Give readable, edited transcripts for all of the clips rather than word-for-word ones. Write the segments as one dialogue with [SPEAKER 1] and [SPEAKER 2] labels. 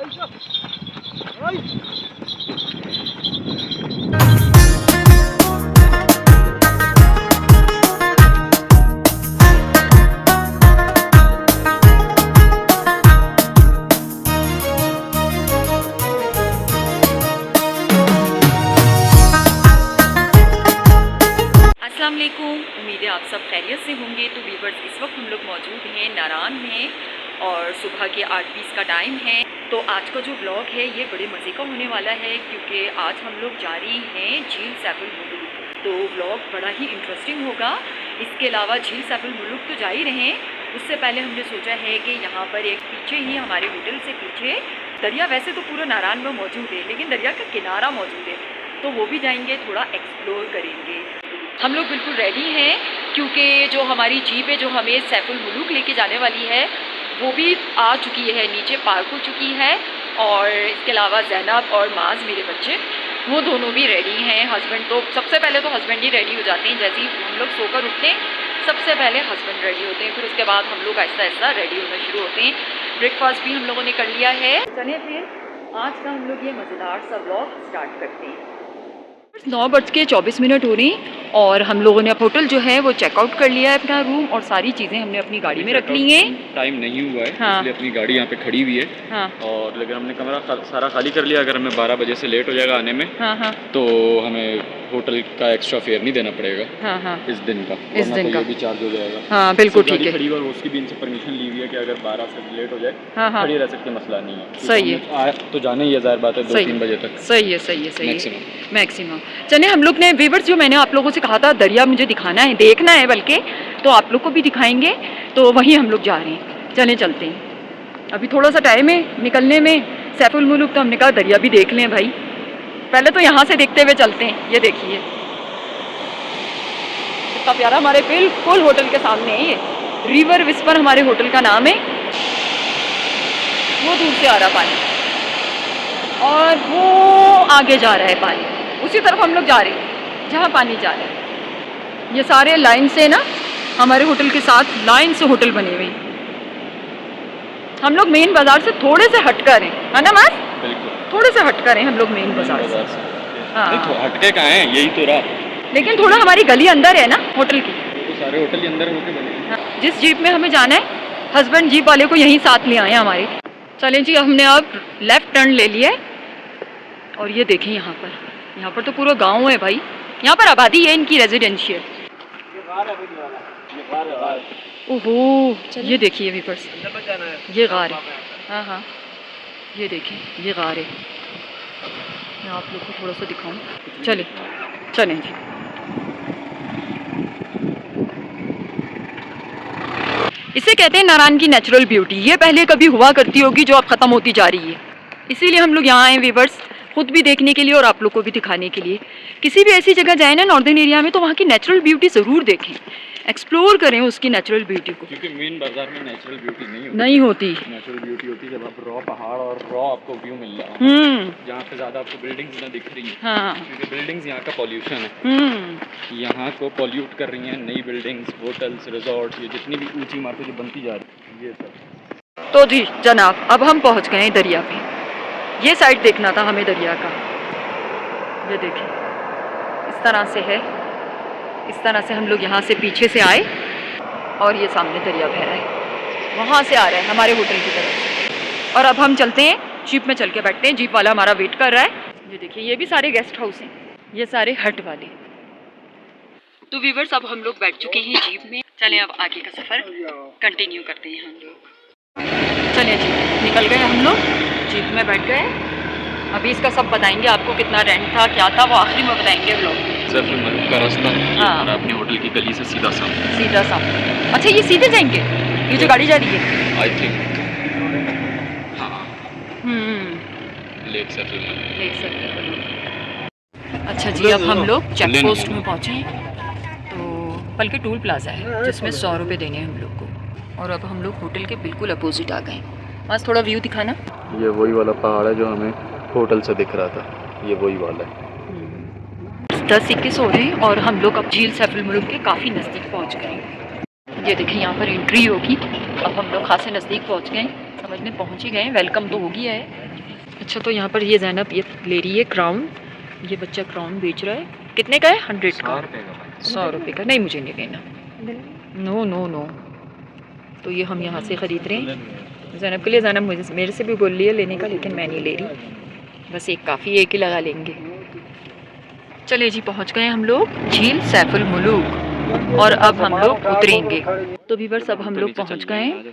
[SPEAKER 1] उम्मीद है आप सब खैरियत से होंगे। तो व्यूवर्स, इस वक्त हम लोग मौजूद हैं नारान में और सुबह के 8:20 का टाइम है। तो आज का जो व्लॉग है ये बड़े मज़े का होने वाला है, क्योंकि आज हम लोग जा रही हैं झील सैफुल मुलुक। तो व्लॉग बड़ा ही इंटरेस्टिंग होगा। इसके अलावा झील सैफुल मुलुक तो जा ही रहे हैं, उससे पहले हमने सोचा है कि यहाँ पर एक पीछे ही हमारे होटल से पीछे दरिया, वैसे तो पूरा नारान में मौजूद है लेकिन दरिया का किनारा मौजूद है, तो वो भी जाएंगे, थोड़ा एक्सप्लोर करेंगे। हम लोग बिल्कुल रेडी हैं, क्योंकि जो हमारी जीप है जो हमें सैफुल मुलुक लेके जाने वाली है वो भी आ चुकी है, नीचे पार्क हो चुकी है। और इसके अलावा ज़ैनब और माज मेरे बच्चे वो दोनों भी रेडी हैं। हस्बैंड तो सबसे पहले तो हस्बैंड ही रेडी हो जाते हैं, जैसे ही हम लोग सोकर उठते हैं सबसे पहले हस्बैंड रेडी होते हैं, फिर उसके बाद हम लोग आहिस्ता आहिस्ता रेडी होना शुरू होते हैं। ब्रेकफास्ट भी हम लोगों ने कर लिया है। चलिए फिर आज का हम लोग ये मज़ेदार सा व्लॉग स्टार्ट करते हैं। 9:24 हो रही और हम लोगों ने अब होटल जो है वो चेकआउट कर लिया है अपना रूम, और सारी चीज़ें हमने अपनी गाड़ी में रख ली हैं।
[SPEAKER 2] टाइम नहीं हुआ है,
[SPEAKER 1] हाँ।
[SPEAKER 2] इसलिए अपनी गाड़ी यहाँ पे खड़ी हुई है। हाँ। और लेकिन हमने कमरा सारा खाली कर लिया। अगर हमें 12 बजे से लेट हो जाएगा आने में, हाँ, तो हमें होटल का एक्स्ट्रा फेयर नहीं देना पड़ेगा। हाँ, हाँ। इस दिन का ये भी चार्ज हो जाएगा। हाँ, बिल्कुल ठीक है। खड़ी और उसकी भी इनसे परमिशन ली हुई है कि अगर 12 से लेट हो जाए, हाँ, हाँ, खड़ी रह सकते, मसला नहीं है।
[SPEAKER 1] सही है,
[SPEAKER 2] तो जाने ही ज़ाहिर बात है 2-3 बजे तक।
[SPEAKER 1] सही है, सही है, सही है, मैक्सिमम। चलिए हम लोग ने व्यूअर्स, जो मैंने आप लोगों से कहा था दरिया मुझे दिखाना है, देखना है, बल्कि तो आप लोग को भी दिखाएंगे, तो वहीं हम लोग जा रहे हैं। चलें चलते हैं, अभी थोड़ा सा टाइम है निकलने में सैफुल मुलुक, तो हमने कहा दरिया भी देख लें भाई। पहले तो यहाँ से देखते हुए चलते हैं। ये देखिए कितना प्यारा, हमारे बिल्कुल होटल के सामने है ये, रिवर विस्पर हमारे होटल का नाम है। वो दूर से आ रहा पानी और वो आगे जा रहा है पानी, उसी तरफ हम लोग जा रहे हैं जहाँ पानी जा रहा है। ये सारे लाइन से ना हमारे होटल के साथ लाइन से होटल बने हुए हैं। हम लोग मेन बाजार से थोड़े से हटकर हैं, है ना मास? बिल्कुल, थोड़े से हटकर हैं हम लोग मेन बाजार से। हाँ,
[SPEAKER 2] हटके कहाँ हैं, यही तो रहा।
[SPEAKER 1] लेकिन थोड़ा हमारी गली अंदर है ना होटल की,
[SPEAKER 2] तो सारे होटल ही अंदर होके बने हैं।
[SPEAKER 1] हाँ, जिस जीप में हमें जाना है हस्बैंड जीप वाले को यहीं साथ ले आए हमारे। चलें जी, हमने अब लेफ्ट टर्न ले लिया है और ये देखें यहाँ पर तो पूरा गांव है भाई, यहाँ पर आबादी है इनकी रेजिडेंशियल। ओहो, ये देखिए व्यूअर्स, ये गार है। हाँ हाँ, ये देखिए ये गार है। मैं आप लोग को थोड़ा सा दिखाऊं। चलें जी। इसे कहते हैं नारान की नेचुरल ब्यूटी। ये पहले कभी हुआ करती होगी जो अब ख़त्म होती जा रही है, इसीलिए हम लोग यहाँ आए व्यूअर्स, खुद भी देखने के लिए और आप लोग को भी दिखाने के लिए। किसी भी ऐसी जगह जाए ना नॉर्दर्न एरिया में, तो वहाँ की नेचुरल ब्यूटी ज़रूर देखें, एक्सप्लोर करें उसकी नेचुरल ब्यूटी को, क्योंकि मेन बाजार में नेचुरल ब्यूटी नहीं होती। नेचुरल ब्यूटी होती है जब आप रॉ पहाड़ और रॉ आपको व्यू मिल रहा है, जहाँ पे ज़्यादा आपको बिल्डिंग्स ना दिख रही हैं। हाँ, क्योंकि बिल्डिंग्स यहाँ का पॉल्यूशन है, यहाँ को पॉल्यूट कर रही हैं नई बिल्डिंग्स, होटल्स, रिजॉर्ट, ये जितनी भी ऊँची इमारतें जो बनती जा रही है, ये सब। तो जी जनाब, अब हम पहुँच गए दरिया पे। ये साइड देखना था हमें दरिया का। ये देखिए इस तरह से है, इस तरह से हम लोग यहाँ से पीछे से आए और ये सामने दरिया बह रहा है, वहाँ से आ रहा है हमारे होटल की तरफ। और अब हम चलते हैं, जीप में चल के बैठते हैं, जीप वाला हमारा वेट कर रहा है। ये देखिए ये भी सारे गेस्ट हाउस हैं, ये सारे हट वाले। तो व्यूअर्स, अब हम लोग बैठ चुके हैं जीप में। चलें अब आगे का सफ़र कंटिन्यू करते हैं हम लोग। चलिए जी, निकल गए हम लोग, जीप में बैठ गए। अभी इसका सब बताएंगे आपको, कितना रेंट था, क्या था, वो आखिरी में बताएंगे व्लॉग में। सैफुल मुलुक का रास्ता है, हाँ, अपने होटल की गली से सीधा सामने। अच्छा, ये सीधे जाएंगे, ये जो गाड़ी जा रही है? आई थिंक हाँ। लेक सैफुल मुलुक। अच्छा जी, अब हम लोग चेक पोस्ट में पहुँचे हैं, तो बल्कि टूल प्लाजा है जिसमें 100 रुपये देने हैं हम लोग को। और अब हम लोग होटल के बिल्कुल अपोजिट आ गए। बस थोड़ा व्यू दिखाना।
[SPEAKER 2] ये वही वाला पहाड़ है जो हमें होटल से दिख रहा था, ये वही वाला है।
[SPEAKER 1] 10-21 हो रहे हैं और हम लोग अब झील सैफुल मुलुक के काफ़ी नज़दीक पहुंच गए। ये देखिए यहाँ पर एंट्री होगी। अब हम लोग खासे नज़दीक पहुंच गए, समझ में पहुंच ही गए, वेलकम तो हो गया है। अच्छा, तो यहाँ पर ये जैनब ये ले रही है क्राउन, ये बच्चा क्राउन बेच रहा है। कितने का है? 100 का। 100 रुपये का। नहीं, मुझे नहीं लेना। No no no. तो ये हम यहाँ से ख़रीद रहे हैं जैनब के लिए। जैनब मुझे मेरे से भी बोल रही है लेने का, लेकिन मैं नहीं ले रही। बस एक काफ़ी, एक ही लगा लेंगे। चले जी, पहुँच गए हम लोग झील सैफुल मुलूक और अब हम लोग उतरेंगे। तो व्यूअर्स, अब हम लोग पहुँच गए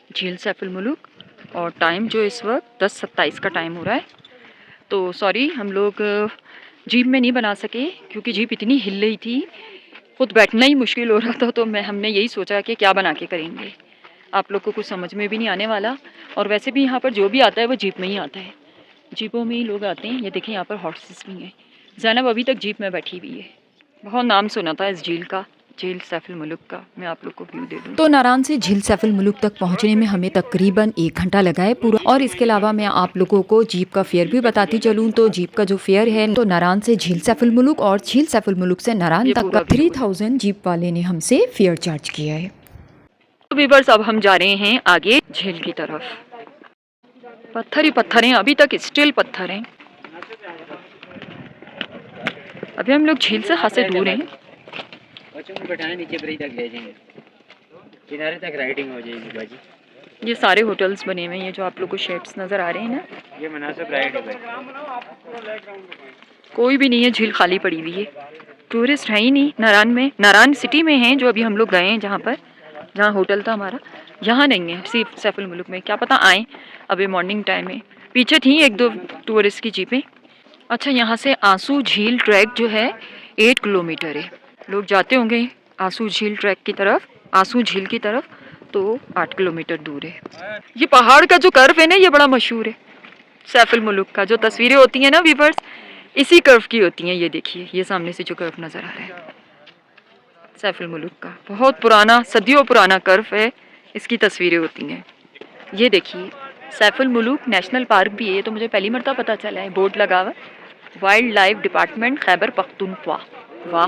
[SPEAKER 1] झील सैफुल मुलूक और टाइम जो इस वक्त 10:27 का टाइम हो रहा है। तो सॉरी, हम लोग जीप में नहीं बना सके क्योंकि जीप इतनी हिल रही थी, खुद बैठना ही मुश्किल हो रहा था। तो हमने यही सोचा कि क्या बना के करेंगे, आप लोग को कुछ समझ में भी नहीं आने वाला। और वैसे भी यहाँ पर जो भी आता है वो जीप में ही आता है, जीपों में ही लोग आते हैं। ये देखें, यहाँ पर हॉर्सेस भी हैं। ज़ैनब अभी तक जीप में बैठी हुई है। बहुत नाम सुना था इस झील का, झील सैफुल मुलूक का। मैं आप लोग को व्यू दे दूँ।
[SPEAKER 3] तो नारान से झील सैफुल मुलूक तक पहुंचने में हमें तकरीबन 1 घंटा लगा है पूरा। और इसके अलावा मैं आप लोगों को जीप का फेयर भी बताती चलूं। तो जीप का जो फेयर है, तो नारान से झील सैफुल मुलूक और झील सैफुल मुलूक से नारान तक का 3000 जीप वाले ने हमसे फेयर चार्ज किया है।
[SPEAKER 1] तो व्यूअर्स, अब हम जा रहे हैं आगे झील की तरफ। पत्थर ही पत्थर हैं, अभी तक स्टिल पत्थर हैं। अभी हम लोग झील से खासे दूर हैं।
[SPEAKER 4] बच्चों को बैठाने नीचे ब्रिज तक ले जाएंगे, किनारे तक राइडिंग हो जाएगी बाजी।
[SPEAKER 1] ये सारे होटल्स बने हुए हैं, ये जो आप लोग को शेड्स नज़र आ रहे हैं ना,
[SPEAKER 4] ये मुनासिब राइड है।
[SPEAKER 1] कोई भी नहीं है, झील खाली पड़ी हुई है, टूरिस्ट है ही नहीं नारान में। नारान सिटी में हैं जो अभी हम लोग गए हैं, जहाँ होटल था हमारा, यहाँ नहीं है। सिर्फ सैफुल मुलूक में क्या पता आए, अभी मॉर्निंग टाइम में। पीछे थी 1-2 टूरिस्ट की जीपें। अच्छा, यहाँ से आंसू झील ट्रैक जो है 8 किलोमीटर है। लोग जाते होंगे आंसू झील ट्रैक की तरफ, आंसू झील की तरफ, तो 8 किलोमीटर दूर है। ये पहाड़ का जो कर्व है ना, ये बड़ा मशहूर है सैफुल मुलूक का। जो तस्वीरें होती हैं ना व्यूअर्स, इसी कर्व की होती हैं। ये देखिए, ये सामने से जो कर्व नज़र आ रहा है सैफुल मुलूक का, बहुत पुराना, सदियों पुराना कर्व है, इसकी तस्वीरें होती हैं। ये देखिए, सैफुल मुलूक नेशनल पार्क भी है, तो मुझे पहली मरतबा पता चला है। बोर्ड लगा हुआ, wild life department Khyber Pakhtunkhwa. वाह।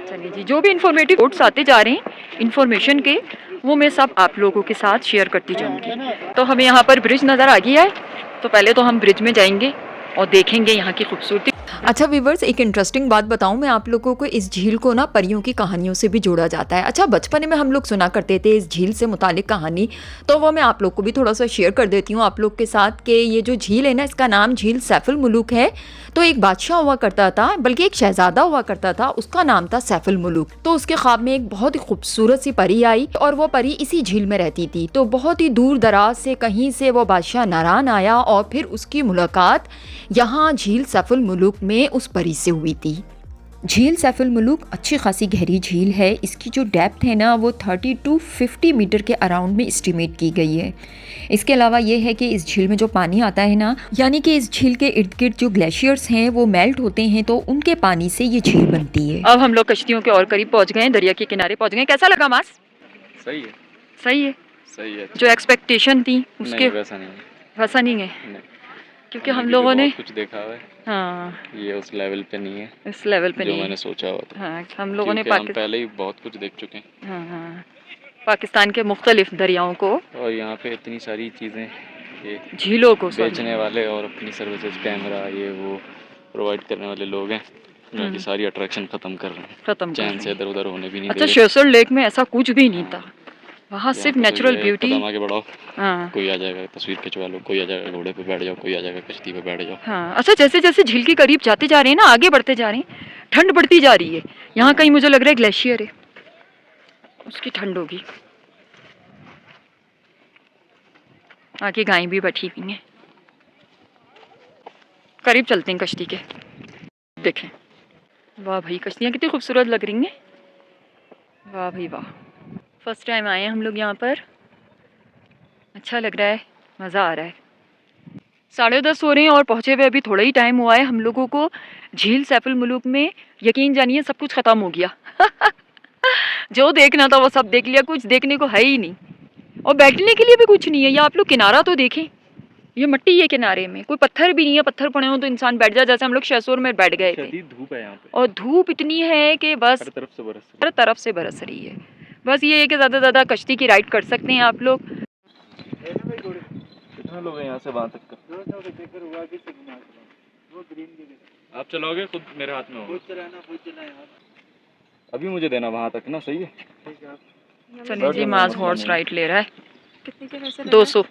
[SPEAKER 1] चलिए जी, जो भी इंफॉर्मेटिव कोट्स आते जा रहे हैं इंफॉर्मेशन के, वो मैं सब आप लोगों के साथ शेयर करती जाऊंगी। तो हमें यहाँ पर ब्रिज नज़र आ गया है, तो पहले तो हम ब्रिज में जाएंगे और देखेंगे यहाँ की खूबसूरती।
[SPEAKER 3] अच्छा व्यूअर्स, एक इंटरेस्टिंग बात बताऊं मैं आप लोगों को, इस झील को ना परियों की कहानियों से भी जोड़ा जाता है। अच्छा, बचपन में हम लोग सुना करते थे इस झील से मुतालिक कहानी, तो वो मैं आप लोग को भी थोड़ा सा शेयर कर देती हूँ आप लोग के साथ कि ये जो झील है ना, इसका नाम झील सैफुल मुलूक है। तो एक बादशाह हुआ करता था, बल्कि एक शहजादा हुआ करता था, उसका नाम था सैफुल मुलूक। तो उसके ख्वाब में एक बहुत ही खूबसूरत सी परी आई और वो परी इसी झील में रहती थी। तो बहुत ही दूर दराज से कहीं से वो बादशाह नारान आया और फिर उसकी मुलाकात यहाँ झील सैफुल मुलूक में उस परी से हुई थी। झील सैफुल मुलूक अच्छी खासी गहरी झील है। इसकी जो डेप्थ है ना, वो 30 to 50 मीटर के अराउंड में एस्टिमेट की गई है। इसके अलावा ये है कि इस झील में जो पानी आता है ना, यानी कि इस झील के इर्द गिर्द जो ग्लेशियर्स हैं वो मेल्ट होते हैं, तो उनके पानी से ये झील बनती है।
[SPEAKER 1] अब हम लोग कश्तियों के और करीब पहुँच गए, दरिया के किनारे पहुँच गए। कैसा लगा मास?
[SPEAKER 2] सही है,
[SPEAKER 1] सही है,
[SPEAKER 2] सही है।
[SPEAKER 1] जो एक्सपेक्टेशन थी उसके
[SPEAKER 2] वैसा नहीं है,
[SPEAKER 1] वैसा नहीं है,
[SPEAKER 2] नहीं।
[SPEAKER 1] क्योंकि हम लोगों ने
[SPEAKER 2] कुछ देखा है,
[SPEAKER 1] हाँ,
[SPEAKER 2] ये उस लेवल पे नहीं है,
[SPEAKER 1] इस लेवल पे
[SPEAKER 2] जो
[SPEAKER 1] नहीं
[SPEAKER 2] मैंने सोचा हुआ था।
[SPEAKER 1] हाँ, हम लोगों ने
[SPEAKER 2] हम पहले ही बहुत कुछ देख चुके हैं।
[SPEAKER 1] हाँ हाँ, पाकिस्तान के मुख्तलिफ दरियाओं को
[SPEAKER 2] और यहाँ पे इतनी सारी चीज़ें, ये
[SPEAKER 1] झीलों को
[SPEAKER 2] बेचने वाले और अपनी सर्विसेज, कैमरा, ये वो प्रोवाइड करने वाले लोग हैं, जो कि सारी अट्रैक्शन ख़त्म कर रहे हैं,
[SPEAKER 1] खत्म
[SPEAKER 2] चैन से इधर उधर होने भी नहीं
[SPEAKER 1] अच्छा,
[SPEAKER 2] दे रहे।
[SPEAKER 1] शेरसुर लेक में ऐसा कुछ भी नहीं था, वहाँ सिर्फ नेचुरल ब्यूटी।
[SPEAKER 2] आगे बढ़ाओ,
[SPEAKER 1] हाँ
[SPEAKER 2] कोई आ जाएगा तस्वीर खिंचवा लो, कोई आ जाएगा घोड़े पे बैठ जाओ, कोई आ जाएगा कश्ती पे बैठ जाओ।
[SPEAKER 1] हाँ। अच्छा, जैसे जैसे झील के करीब जाते जा रहे हैं ना, आगे बढ़ते जा रहे हैं, ठंड बढ़ती जा रही है। यहाँ कहीं मुझे लग रहा है ग्लेशियर है, उसकी ठंड होगी। आगे गायें भी बैठी हुई हैं। करीब चलते हैं कश्ती के, देखें। वाह भाई, कश्तियाँ कितनी खूबसूरत लग रही हैं। वाह भाई वाह, फर्स्ट टाइम आए हैं हम लोग यहाँ पर, अच्छा लग रहा है, मज़ा आ रहा है। 10:30 हो रहे हैं और पहुँचे हुए अभी थोड़ा ही टाइम हुआ है हम लोगों को झील सैफुल मुलूक में। यकीन जानिए सब कुछ ख़त्म हो गया जो देखना था वो सब देख लिया, कुछ देखने को है ही नहीं, और बैठने के लिए भी कुछ नहीं है। या आप लोग किनारा तो देखें, ये मिट्टी है किनारे में, कोई पत्थर भी नहीं है। पत्थर पड़े हो तो इंसान बैठ जाए, जैसे हम लोग शेरसुर में बैठ गए थे।
[SPEAKER 2] धूप है यहाँ पे,
[SPEAKER 1] और धूप इतनी है कि बस
[SPEAKER 2] हर
[SPEAKER 1] तरफ से बरस रही है। बस ये है कि ज़्यादा से ज़्यादा कश्ती की राइड कर सकते हैं आप लोग।
[SPEAKER 2] कितना लोग हैं यहाँ से वहाँ तक का?
[SPEAKER 4] 200 का चक्कर हुआ भी से घुमा के लाऊं। वो ग्रीन की जगह
[SPEAKER 2] आप चलाओगे खुद मेरे हाथ में होगा।
[SPEAKER 4] खुद चलाना खुद चलाएं आप।
[SPEAKER 2] अभी मुझे देना वहाँ तक ना, सही है?
[SPEAKER 4] ठीक है आप।
[SPEAKER 1] चलिए जी, मास हॉर्स राइड ले रहा है। कितने के पैसे? 200।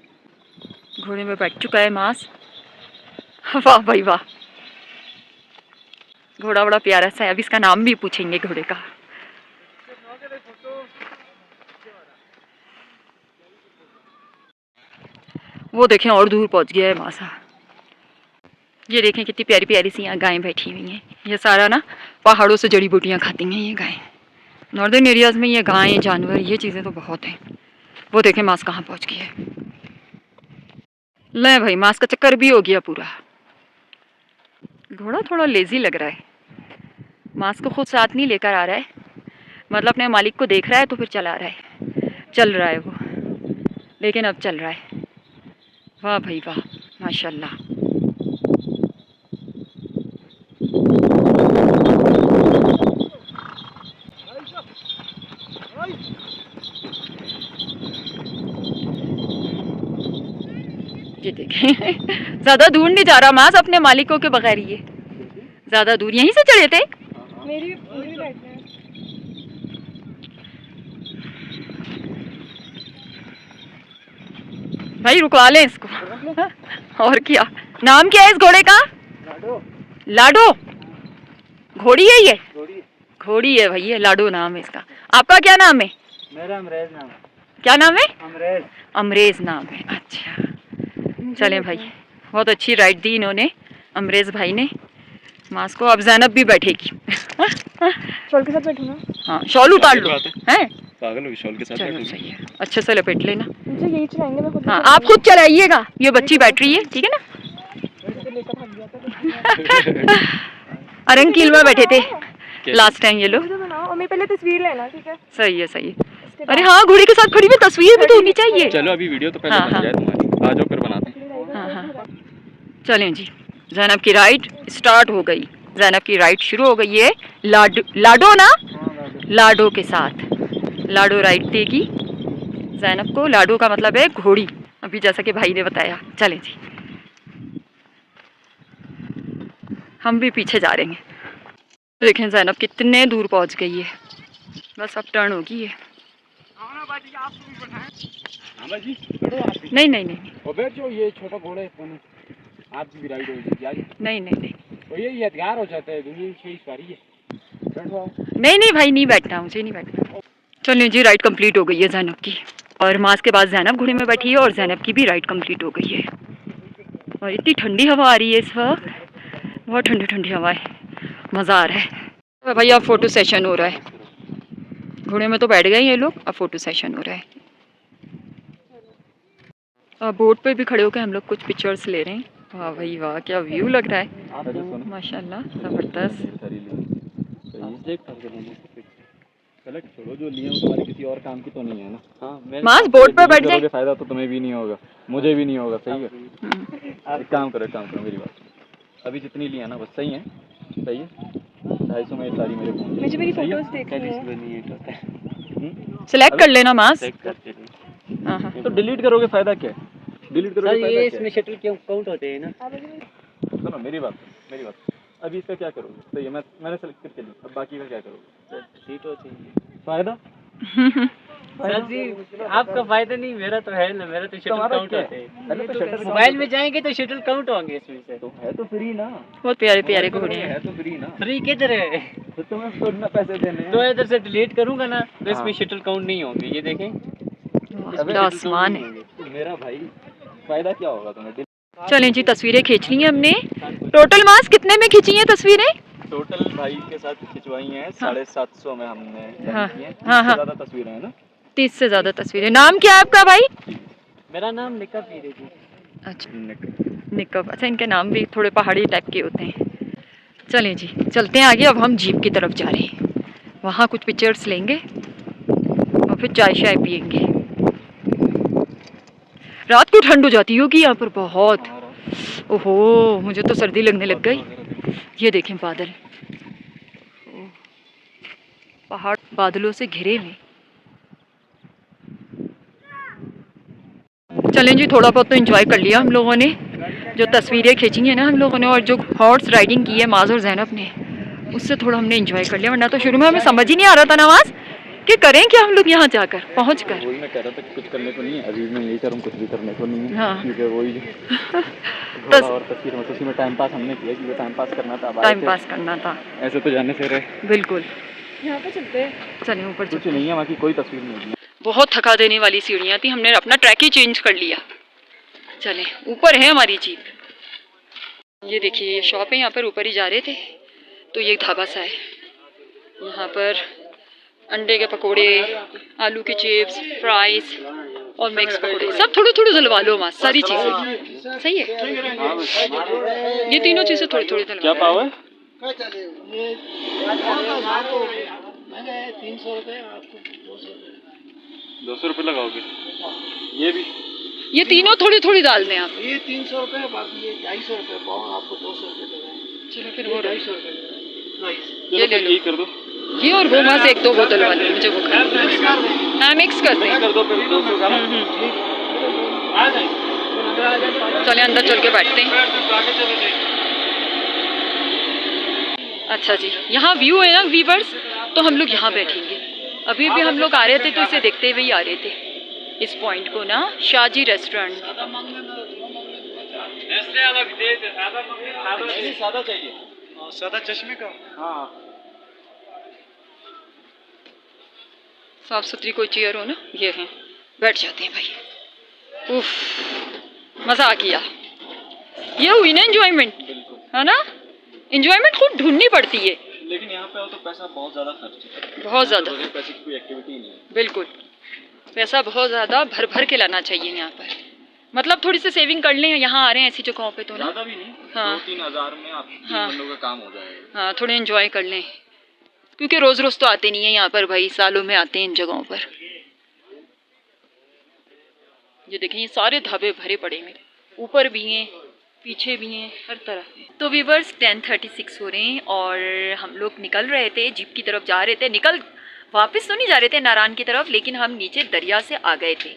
[SPEAKER 1] घोड़े में बैठ चुका है मास। वाह भाई वाह, घोड़ा बड़ा प्यारा सा है। अब इसका नाम भी पूछेंगे घोड़े का। वो देखें और दूर पहुंच गया है मासा। ये देखें कितनी प्यारी प्यारी सी यहाँ गायें बैठी हुई हैं। ये सारा ना पहाड़ों से जड़ी बूटियाँ खाती हैं ये गायें। नॉर्दर्न एरियाज़ में ये गायें जानवर ये चीज़ें तो बहुत हैं। वो देखें मास कहाँ पहुँच गया है। ले भाई, मास का चक्कर भी हो गया पूरा। घोड़ा थोड़ा लेजी लग रहा है, मास को खुद साथ नहीं लेकर आ रहा है। मतलब अपने मालिक को देख रहा है तो फिर चला रहा है, चल रहा है वो, लेकिन अब चल रहा है। वाह भाई वाह, माशाल्लाह। ये देखें ज़्यादा दूर नहीं जा रहा मास अपने मालिकों के बगैर। ये ज़्यादा दूर यहीं से चढ़े थे। मेरी बैठना है। भाई रुकवा लें इसको। और क्या नाम क्या है इस घोड़े का?
[SPEAKER 4] लाडो।
[SPEAKER 1] लाडो घोड़ी है ये? घोड़ी है भाई, ये लाडो नाम है इसका। आपका क्या नाम है?
[SPEAKER 4] मेरा अमरेज नाम।
[SPEAKER 1] क्या नाम है?
[SPEAKER 4] अमरेज।
[SPEAKER 1] अमरेज नाम है, अच्छा। चलें भाई, बहुत अच्छी राइड दी इन्होंने अमरेज भाई ने मास को। अब ज़ैनब भी बैठेगी।
[SPEAKER 5] शॉल के साथ बैठूंगा।
[SPEAKER 1] हाँ शॉल उतार लो। हैं
[SPEAKER 2] पागल हो, शॉल के साथ
[SPEAKER 1] चलो सही है, अच्छे से लपेट लेना।
[SPEAKER 5] मुझे यही चलाएंगे, मैं खुद
[SPEAKER 1] हाँ आप खुद चलाइएगा, ये बच्ची बैठ रही है, ठीक है ना। अरंकील में बैठे थे लास्ट टाइम ये लोग।
[SPEAKER 5] बनाओ और मैं पहले तस्वीर लेना, ठीक है?
[SPEAKER 1] सही है सही है। अरे हाँ, घोड़े के साथ खड़ी हुई तस्वीर भी तो होनी चाहिए।
[SPEAKER 2] चलो अभी वीडियो तो पहले
[SPEAKER 1] हाँ,
[SPEAKER 2] बन
[SPEAKER 1] हाँ।
[SPEAKER 2] जाए तुम्हारी, आ जाओ फिर बनाते हैं।
[SPEAKER 1] हाँ हाँ चलें जी, ज़ैनब की राइड स्टार्ट हो गई। ज़ैनब की राइड शुरू हो गई है। लाडो ना, लाडो के साथ लाडो राइड देगी ज़ैनब को। लाडो का मतलब है घोड़ी, अभी जैसा कि भाई ने बताया। चलें जी, हम भी पीछे जा रहे हैं। देखें ज़ैनब कितने दूर पहुंच गई है, बस अब टर्न होगी है। नहीं नहीं नहीं
[SPEAKER 4] और बैठ जाओ, ये छोटा घोड़ा है, आपकी भी राइड हो जाएगी।
[SPEAKER 1] नहीं नहीं नहीं
[SPEAKER 4] तो ये यादगार हो जाता है, दुनिया की सवारी है। बैठो।
[SPEAKER 1] नहीं नहीं भाई, नहीं बैठना, मुझे नहीं बैठना। चलिए जी, राइड कंप्लीट हो गई है ज़ैनब की, और मास के बाद ज़ैनब घोड़े में बैठी है और ज़ैनब की भी राइड कंप्लीट हो गई है। और इतनी ठंडी हवा आ रही है इस वक्त, बहुत ठंडी ठंडी हवा है, मज़ा आ रहा है। तो भाई अब फ़ोटो सेशन हो रहा है। घोड़े में तो बैठ गए ये लोग, अब फ़ोटो सेशन हो रहा है। बोट पे भी खड़े होकर हम लोग कुछ पिक्चर्स ले रहे हैं। वाह भाई वाह, क्या व्यू लग रहा है, माशाल्लाह ज़बरदस्त।
[SPEAKER 2] सेलेक्ट छोड़ो, जो लिए हो तुम्हारे किसी और काम की तो नहीं है ना। हाँ,
[SPEAKER 1] मास बोट पे बैठ जाए,
[SPEAKER 2] फायदा तो तुम्हें भी नहीं होगा, मुझे भी नहीं होगा, सही है। एक काम करो मेरी बात, अभी जितनी लिया ना बस, सही है, सही है। 250 में सारी मेरे फोन,
[SPEAKER 5] मुझे मेरी फोटोज देखनी है।
[SPEAKER 1] सिलेक्ट कर लेना मास। हाँ हाँ
[SPEAKER 2] तो डिलीट करोगे फायदा क्या है? डिलीट करोगे फायदा
[SPEAKER 4] ये
[SPEAKER 2] क्या
[SPEAKER 4] इसमें शटल क्यों काउंट होते हैं ना।
[SPEAKER 2] है? सुनो मेरी बात, अभी इसका क्या करोगे? सही है, मैंने सेलेक्ट करके ली, अब बाकी का क्या करोगे?
[SPEAKER 4] सीट होती है
[SPEAKER 2] फायदा
[SPEAKER 4] सर जी, आपका फायदा नहीं, मेरा तो है ना, मेरा तो शटल
[SPEAKER 2] तुम्हारा
[SPEAKER 4] काउंट
[SPEAKER 2] क्या
[SPEAKER 4] होते
[SPEAKER 2] है?
[SPEAKER 4] हैं।
[SPEAKER 2] पहले तो शटर
[SPEAKER 4] मोबाइल में जाएंगे तो शटल काउंट होंगे इसमें से।
[SPEAKER 2] तो है तो फ्री ना,
[SPEAKER 1] बहुत प्यारे प्यारे घोड़े हैं।
[SPEAKER 2] है तो फ्री ना।
[SPEAKER 4] फ्री किधर है?
[SPEAKER 2] तो तुम्हें खुद ना पैसे देने हैं।
[SPEAKER 4] तो इधर से डिलीट करूंगा ना तो इसमें
[SPEAKER 2] हाँ।
[SPEAKER 4] शटल काउंट नहीं होंगे, ये देखें।
[SPEAKER 1] खुला आसमान है।
[SPEAKER 2] तो मेरा भाई फायदा क्या होगा तुम्हें?
[SPEAKER 1] चलें जी, तस्वीरें खींच ली हैं हमने। टोटल मास कितने में खींची हैं तस्वीरें?
[SPEAKER 2] टोटल भाई के साथ खिंचवाई हैं 750 में हमने
[SPEAKER 1] हाँ,
[SPEAKER 2] की हैं।
[SPEAKER 1] हाँ, हाँ।
[SPEAKER 2] ज़्यादा तस्वीरें हैं ना,
[SPEAKER 1] 30 से ज़्यादा तस्वीरें। नाम क्या है आपका भाई?
[SPEAKER 4] मेरा नाम निका पीरे जी।
[SPEAKER 1] अच्छा निकब, अच्छा इनके नाम भी थोड़े पहाड़ी टाइप के होते हैं। चलें जी, चलते हैं आगे। अब हम जीप की तरफ जा रहे हैं, वहाँ कुछ पिक्चर्स लेंगे और फिर चाय शाय पियेंगे। रात को ठंड हो जाती होगी यहाँ पर बहुत। ओहो, मुझे तो सर्दी लगने लग गई। ये देखें बादल, पहाड़ बादलों से घिरे हुए। चलें जी, थोड़ा बहुत तो एंजॉय कर लिया हम लोगों ने, जो तस्वीरें खींची हैं ना हम लोगों ने, और जो हॉर्स राइडिंग की है माज और जैनब ने, उससे थोड़ा हमने एंजॉय कर लिया। वरना तो शुरू में हमें समझ ही नहीं आ रहा था नवाज कि करें क्या हम लोग यहाँ जाकर पहुँच कर।
[SPEAKER 2] वही मैं कह रहा था कि कुछ करने को नहीं है, अजीज में यही करूँ, कुछ भी करने को नहीं है।
[SPEAKER 1] हाँ।
[SPEAKER 2] क्योंकि वही घोड़ा और तस्वीर मतलब उसी में टाइम पास हमने किया, क्योंकि टाइम पास करना था।
[SPEAKER 1] टाइम पास करना था,
[SPEAKER 2] ऐसे तो जाने से रहे।
[SPEAKER 1] बिल्कुल। यहाँ पे चलते हैं, चलें ऊपर
[SPEAKER 2] कुछ नहीं है, वहाँ की कोई तस्वीर नहीं है।
[SPEAKER 1] बहुत थका देने वाली सीढ़ियाँ थी, हमने अपना ट्रैक ही चेंज कर लिया। चलें, ऊपर है हमारी जीप। ये देखिए ये शॉप है, यहाँ पर ऊपर ही जा रहे थे तो ये ढाबा सा है। यहाँ पर अंडे के पकोड़े, आलू के चिप्स, फ्राइज और मिक्स पकोड़े, सब थोड़े थोड़े जलवा लो माँ, सारी चीज़ें सही है। ये तीनों चीज़ें थोड़ी थोड़ी जलवा।
[SPEAKER 2] क्या पाव है? 200 रुपये लगाओगे? ये भी
[SPEAKER 1] ये तीनों थोड़ी थोड़ी डाल दें आप।
[SPEAKER 4] ये 300 रुपये, बाकी ये 250 रुपये पाव, आपको 200 रुपये देना।
[SPEAKER 1] चलो फिर वो
[SPEAKER 4] 250 रुपये
[SPEAKER 1] ये ले लो।
[SPEAKER 2] यही कर दो।
[SPEAKER 1] ये और वो माँ से 1-2 बोतल वाली मुझे वो हाँ मिक्स कर दें।
[SPEAKER 2] कर दो फिर 200 का।
[SPEAKER 1] चले अंदर चल के बैठते हैं। अच्छा जी, यहाँ व्यू है ना वीवर्स, तो हम लोग यहाँ बैठेंगे। अभी भी हम लोग आ रहे थे तो इसे देखते हुए ही आ रहे थे, इस पॉइंट को ना, शाजी रेस्टोरेंट।
[SPEAKER 2] सादा चाहिए,
[SPEAKER 5] सादा चश्मे का।
[SPEAKER 2] हाँ।
[SPEAKER 1] साफ सुथरी कोई चेयर हो ना, ये है, बैठ जाते हैं भाई। उफ, मज़ा आ गया। ये हुई ना एंजॉयमेंट, है ना? एंजॉयमेंट खुद ढूंढनी पड़ती है,
[SPEAKER 2] लेकिन यहाँ पे हो तो पैसा बहुत ज़्यादा खर्च है।
[SPEAKER 1] बहुत ज़्यादा।
[SPEAKER 2] पैसे की कोई एक्टिविटी नहीं है।
[SPEAKER 1] बिल्कुल, पैसा बहुत ज़्यादा भर भर के लाना चाहिए यहाँ पर। मतलब थोड़ी सी सेविंग कर लें, यहाँ आ रहे हैं ऐसी जगहों पे तो ना।
[SPEAKER 2] ज़्यादा भी नहीं,
[SPEAKER 1] हाँ।
[SPEAKER 2] 2-3 हज़ार में आप 3 बंदों का काम हो जाएगा।
[SPEAKER 1] हाँ, थोड़े एंजॉय कर लें, क्योंकि रोज़ रोज़ तो आते नहीं हैं यहाँ पर भाई, सालों में आते हैं इन जगहों पर। ये देखें, ये सारे ढाबे भरे पड़े हैं, ऊपर भी हैं, पीछे भी हैं, हर तरफ। तो व्यूअर्स 10:36 हो रहे हैं और हम लोग निकल रहे थे, जीप की तरफ जा रहे थे। वापस तो नहीं जा रहे थे नारायण की तरफ, लेकिन हम नीचे दरिया से आ गए थे।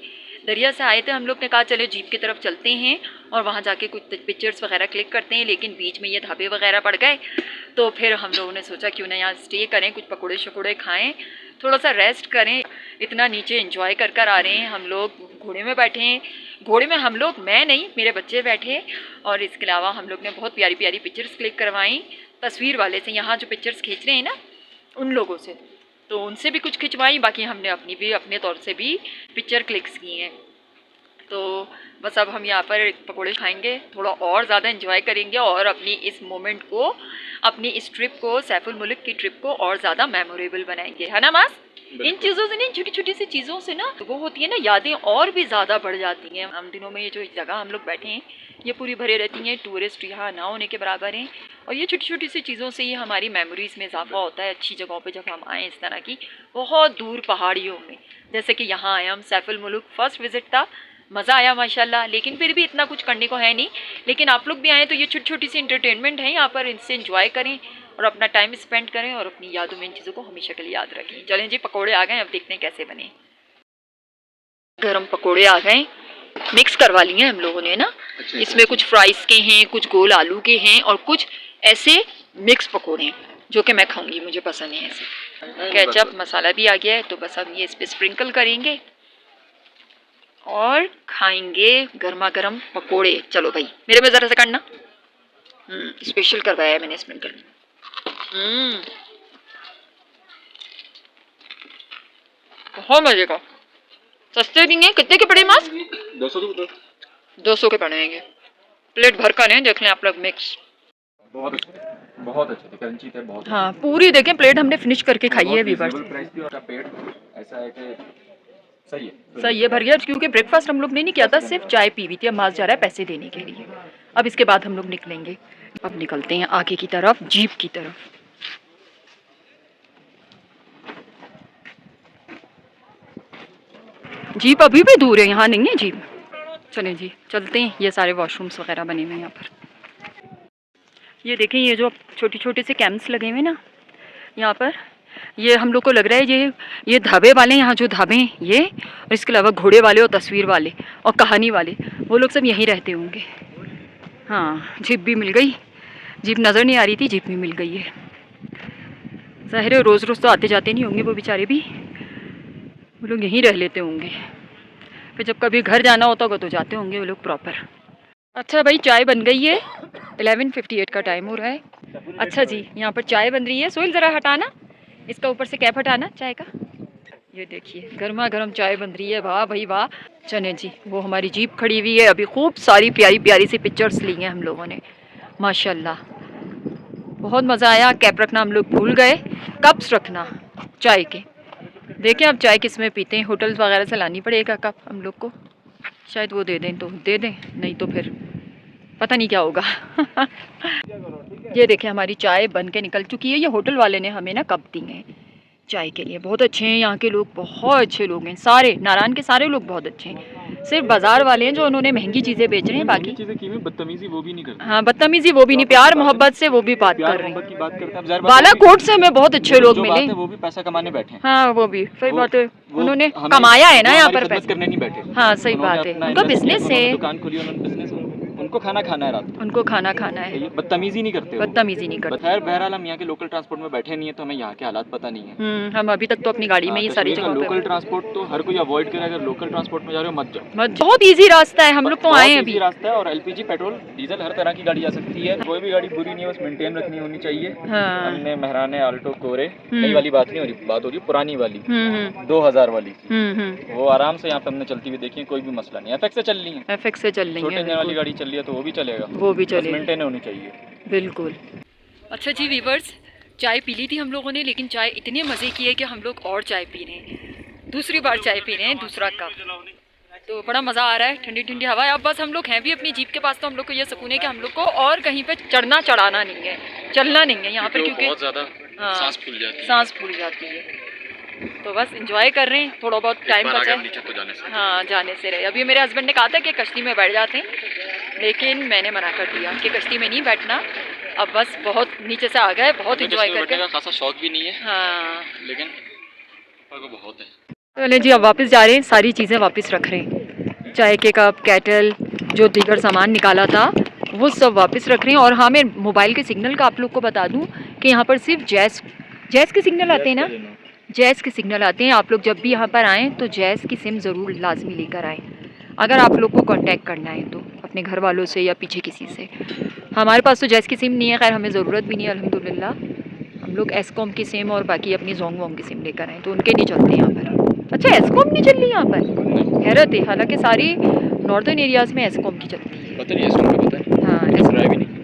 [SPEAKER 1] दरिया से आए थे, हम लोग ने कहा चलो जीप की तरफ चलते हैं और वहाँ जाके कुछ पिक्चर्स वगैरह क्लिक करते हैं, लेकिन बीच में ये ढाबे वगैरह पड़ गए। तो फिर हम लोगों ने सोचा क्यों ना यहाँ स्टे करें, कुछ पकौड़े शकोड़े खाएं, थोड़ा सा रेस्ट करें। इतना नीचे एंजॉय कर आ रहे हैं हम लोग, घोड़े में बैठे हैं। घोड़े में हम लोग, मैं नहीं, मेरे बच्चे बैठे, और इसके अलावा हम लोग ने बहुत प्यारी प्यारी पिक्चर्स क्लिक करवाई तस्वीर वाले से। यहाँ जो पिक्चर्स खींच रहे हैं ना उन लोगों से, तो उनसे भी कुछ खिंचवाई, बाकी हमने अपने तौर से भी पिक्चर क्लिक्स की हैं। तो बस अब हम यहाँ पर पकोड़े खाएंगे, थोड़ा और ज़्यादा एंजॉय करेंगे और अपनी इस मोमेंट को, अपनी इस ट्रिप को, सैफुल मुल्क की ट्रिप को और ज़्यादा मेमोरेबल बनाएंगे, है ना मास? इन चीज़ों से, नहीं छोटी छोटी सी चीज़ों से ना वो होती है ना, यादें और भी ज़्यादा बढ़ जाती हैं। हम दिनों में ये जो जगह हम लोग बैठे हैं ये पूरी भरे रहती हैं, टूरिस्ट यहाँ ना होने के बराबर हैं, और ये छोटी छोटी सी चीज़ों से ही हमारी मेमोरीज़ में इजाफा होता है। अच्छी जगहों पे जब हम आएँ इस तरह की, बहुत दूर पहाड़ियों में, जैसे कि यहाँ आए हम, सैफुल मुल्क फर्स्ट विज़िट था, मज़ा आया माशाल्लाह। लेकिन फिर भी इतना कुछ करने को है नहीं, लेकिन आप लोग भी आएँ तो ये छोटी छोटी सी इंटरटेनमेंट है यहाँ पर, इनसे एंजॉय करें और अपना टाइम स्पेंड करें और अपनी यादों में इन चीज़ों को हमेशा के लिए याद रखें। चलें जी, पकोड़े आ गए, अब देखते हैं कैसे बने। गरम पकोड़े आ गए, मिक्स करवा लिए हम लोगों ने ना। इसमें कुछ फ्राइज के हैं, कुछ गोल आलू के हैं और कुछ ऐसे मिक्स पकोड़े हैं जो कि मैं खाऊंगी, मुझे पसंद है ऐसे। केचप मसाला भी आ गया है, तो बस अब ये इस पर स्प्रिंकल करेंगे और खाएंगे गर्मा गर्म पकोड़े। चलो भाई, मेरे में ज़रा सा करना, स्पेशल करवाया है मैंने स्प्रिंकल। बहुत मजे का, सस्ते भी हैं। कितने के पड़े मास्क? 200 के पड़ेंगे। प्लेट भर कर हैं, देख लें आप लोग मिक्स।
[SPEAKER 2] बहुत अच्छे थे, क्रंची थे बहुत।
[SPEAKER 1] हाँ, पूरी देखें प्लेट हमने फिनिश करके खाई है वीवर्स।
[SPEAKER 2] प्राइस भी, और पेट ऐसा है कि सही
[SPEAKER 1] है, भर गया, क्योंकि ब्रेकफास्ट हम लोग ने नहीं किया था, सिर्फ चाय पी हुई थी। अब मास जा रहा है पैसे देने के लिए। अब इसके बाद हम लोग निकलेंगे, अब निकलते हैं आगे की तरफ, जीप की तरफ। जीप अभी भी दूर है, यहाँ नहीं है जीप। चलें जी, चलते हैं। ये सारे वॉशरूम्स वगैरह बने हुए हैं यहाँ पर। ये देखें, ये जो छोटे छोटे से कैंप्स लगे हुए ना यहाँ पर, ये हम लोग को लग रहा है ये ढाबे वाले, यहाँ जो ढाबे हैं ये, और इसके अलावा घोड़े वाले और तस्वीर वाले और कहानी वाले, वो लोग सब यहीं रहते होंगे। हाँ, जीप भी मिल गई, जीप नज़र नहीं आ रही थी, जीप भी मिल गई है। ज़ाहिर है रोज़ रोज़ तो आते जाते नहीं होंगे वो बेचारे भी, वो लोग यहीं रह लेते होंगे, फिर जब कभी घर जाना होता होगा तो जाते होंगे वो लोग प्रॉपर। अच्छा भाई, चाय बन गई है, 11:58 का टाइम हो रहा है। अच्छा जी, यहाँ पर चाय बन रही है। सोहेल ज़रा हटाना इसका, ऊपर से कैप हटाना चाय का। ये देखिए गर्मा गर्म चाय बन रही है, वाह भाई वाह। चने जी, वो हमारी जीप खड़ी हुई है, अभी खूब सारी प्यारी प्यारी सी पिक्चर्स ली हैं हम लोगों ने, माशाल्लाह बहुत मज़ा आया। कैप रखना हम लोग भूल गए, कप्स रखना चाय के। देखें अब चाय किस में पीते हैं, होटल्स वगैरह से लानी पड़ेगा कप हम लोग को, शायद वो दे दें तो दे दें, नहीं तो फिर पता नहीं क्या होगा। ये देखें हमारी चाय बन के निकल चुकी है। ये होटल वाले ने हमें ना कप दिए हैं चाय के लिए, बहुत अच्छे हैं यहाँ के लोग, बहुत अच्छे लोग हैं सारे, नारायण के सारे लोग बहुत अच्छे हैं। सिर्फ बाजार वाले हैं जो उन्होंने महंगी चीज़ें बेच रहे हैं, बाकी
[SPEAKER 2] चीज़ें की बदतमीजी वो भी नहीं करते।
[SPEAKER 1] हाँ, बदतमीजी वो भी नहीं, प्यार मोहब्बत से वो भी बात कर रहे हैं। बालाकोट से हमें बहुत अच्छे लोग मिले,
[SPEAKER 2] वो भी पैसा कमाने बैठे हैं।
[SPEAKER 1] हाँ वो भी सही बात है, उन्होंने कमाया है ना यहाँ पर पैसा
[SPEAKER 2] करने नहीं बैठे।
[SPEAKER 1] हाँ सही बात है, उनका बिजनेस है,
[SPEAKER 2] दुकान खोली उन्होंने, बिजनेस, उनको खाना खाना है रात को,
[SPEAKER 1] उनको खाना खाना है,
[SPEAKER 2] बदतमीजी नहीं करते,
[SPEAKER 1] बदतमीजी नहीं करते।
[SPEAKER 2] खैर बहरहाल हम यहाँ के लोकल ट्रांसपोर्ट में बैठे नहीं है तो हमें यहाँ के हालात पता नहीं है।
[SPEAKER 1] हम अभी तक तो अपनी गाड़ी में ही सारी जगहों पे।
[SPEAKER 2] लोकल ट्रांसपोर्ट तो हर कोई अवॉइड करे, अगर लोकल ट्रांसपोर्ट में जा रहे हो मत जाओ,
[SPEAKER 1] बहुत इजी रास्ता है, हम लोग तो आए हैं अभी।
[SPEAKER 2] रास्ता है, और एलपीजी, पेट्रोल, डीजल हर तरह की गाड़ी जा सकती है, कोई भी गाड़ी बुरी नहीं है, बस मेंटेन रखनी होनी चाहिए।
[SPEAKER 1] हाँ।
[SPEAKER 2] हमने महराने, आल्टो, कोरे, नई वाली बात नहीं हो रही, बात हो रही पुरानी वाली 2000 वाली, वो आराम से यहाँ पे हमने चलती हुई देखी, कोई भी मसला नहीं। एफएक्स से चल रही है,
[SPEAKER 1] एफएक्स से चल रही
[SPEAKER 2] छोटे
[SPEAKER 1] है,
[SPEAKER 2] इंजन वाली गाड़ी चल रही है तो वो भी चलेगा,
[SPEAKER 1] वो भी चलेगा,
[SPEAKER 2] मेंटेन होनी चाहिए,
[SPEAKER 1] बिल्कुल। अच्छा जी वीवर्स, चाय पी ली थी हम लोगों ने, लेकिन चाय इतने मज़े की है कि हम लोग और चाय पी रहे हैं, दूसरी बार चाय पी रहे हैं, दूसरा कप, तो बड़ा मज़ा आ रहा है, ठंडी ठंडी हवा है। अब बस हम लोग हैं भी अपनी जीप के पास, तो हम लोग को ये सुकून है कि हम लोग को और कहीं पे चढ़ना चढ़ाना नहीं है, चलना नहीं है यहाँ पर, क्योंकि
[SPEAKER 2] बहुत ज़्यादा सांस फूल जाती
[SPEAKER 1] है, तो बस इंजॉय कर रहे हैं, थोड़ा बहुत टाइम बचा है। हाँ, जाने से रहे। अभी मेरे हस्बैंड ने कहा था कि कश्ती में बैठ जाते हैं, लेकिन मैंने मना कर दिया कि कश्ती में नहीं बैठना, अब बस बहुत नीचे से आ गए, बहुत इंजॉय करके,
[SPEAKER 2] खासा शौक भी नहीं है।
[SPEAKER 1] हाँ
[SPEAKER 2] लेकिन बहुत है।
[SPEAKER 1] चले जी, अब वापस जा रहे हैं, सारी चीज़ें वापस रख रहे हैं, चाय के कप, केटल, जो दीगर सामान निकाला था वो सब वापस रख रहे हैं। और हाँ, मैं मोबाइल के सिग्नल का आप लोग को बता दूं कि यहाँ पर सिर्फ जैज़ के सिग्नल आते हैं ना, जैज़ के सिग्नल आते हैं। आप लोग जब भी यहाँ पर आएँ तो जैज़ की सिम ज़रूर लाजमी लेकर आएँ, अगर आप लोग को कांटेक्ट करना है तो अपने घर वालों से या पीछे किसी से। हमारे पास तो जैज़ की सिम नहीं है, खैर हमें ज़रूरत भी नहीं है अल्हम्दुलिल्लाह, हम लोग एसकॉम की सिम और बाकी अपनी जोंग वोंग की सिम लेकर आएँ, तो उनके नहीं चलते यहाँ पर। अच्छा, एसकॉम नहीं चल रही यहाँ पर, हैरत है, हालांकि सारी नॉर्दर्न एरियाज़ में एसकॉम की चलती है।
[SPEAKER 2] पता नहीं एसकॉम का पता है,
[SPEAKER 1] हाँ,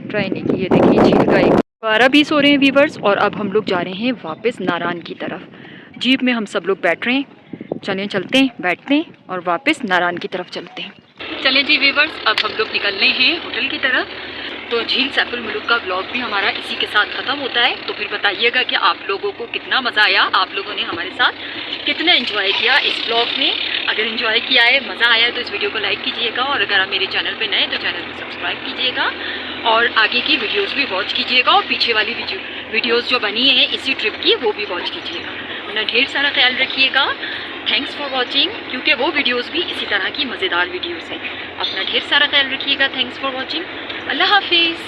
[SPEAKER 1] ट्राई नहीं की। ये देखिए झील का एक 12-20 हो रहे हैं वीवर्स, और अब हम लोग जा रहे हैं वापस नारायण की तरफ। जीप में हम सब लोग बैठ रहे हैं, चलें चलते हैं, बैठते हैं और वापस नारायण की तरफ चलते हैं। चलें जी वीवर्स, अब हम लोग निकल रहे हैं होटल की तरफ। तो झील सैफुल मुल्क का व्लॉग भी हमारा इसी के साथ ख़त्म होता है। तो फिर बताइएगा कि आप लोगों को कितना मज़ा आया, आप लोगों ने हमारे साथ कितना एंजॉय किया इस व्लॉग में। अगर एंजॉय किया है, मज़ा आया है, तो इस वीडियो को लाइक कीजिएगा, और अगर आप मेरे चैनल पे नए तो चैनल को सब्सक्राइब कीजिएगा, और आगे की वीडियोस भी वॉच कीजिएगा, और पीछे वाली वीडियोस जो बनी है इसी ट्रिप की वो भी वॉच कीजिएगा। अपना ढेर सारा ख्याल रखिएगा। थैंक्स फॉर वॉचिंग, क्योंकि वो वीडियोस भी इसी तरह की मज़ेदार वीडियोस हैं। अपना ढेर सारा ख्याल रखिएगा। Thanks for watching. अल्लाह हाफिज़।